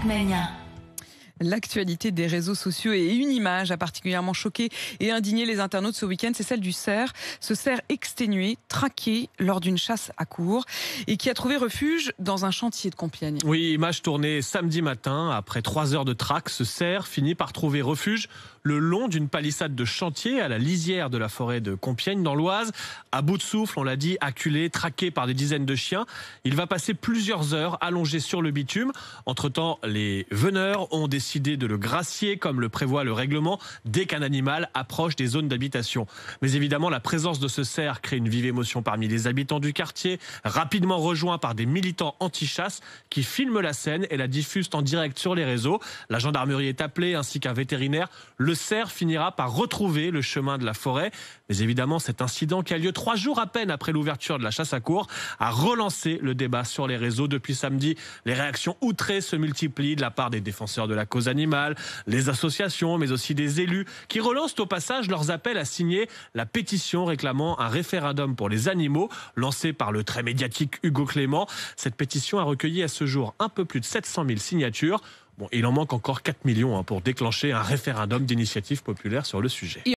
Mania. L'actualité des réseaux sociaux et une image a particulièrement choqué et indigné les internautes ce week-end, c'est celle du cerf. Ce cerf exténué, traqué lors d'une chasse à courre et qui a trouvé refuge dans un chantier de Compiègne. Oui, image tournée samedi matin. Après 3 heures de traque, ce cerf finit par trouver refuge le long d'une palissade de chantier à la lisière de la forêt de Compiègne dans l'Oise. À bout de souffle, on l'a dit, acculé, traqué par des dizaines de chiens. Il va passer plusieurs heures allongé sur le bitume. Entre-temps, les veneurs ont décidé de le gracier comme le prévoit le règlement dès qu'un animal approche des zones d'habitation. Mais évidemment, la présence de ce cerf crée une vive émotion parmi les habitants du quartier, rapidement rejoint par des militants anti-chasse qui filment la scène et la diffusent en direct sur les réseaux. La gendarmerie est appelée ainsi qu'un vétérinaire. Le cerf finira par retrouver le chemin de la forêt. Mais évidemment, cet incident qui a lieu 3 jours à peine après l'ouverture de la chasse à courre a relancé le débat sur les réseaux. Depuis samedi, les réactions outrées se multiplient de la part des défenseurs de la cause animale, les associations, mais aussi des élus qui relancent au passage leurs appels à signer la pétition réclamant un référendum pour les animaux lancée par le très médiatique Hugo Clément. Cette pétition a recueilli à ce jour un peu plus de 700 000 signatures. Bon, il en manque encore 4 millions pour déclencher un référendum d'initiative populaire sur le sujet.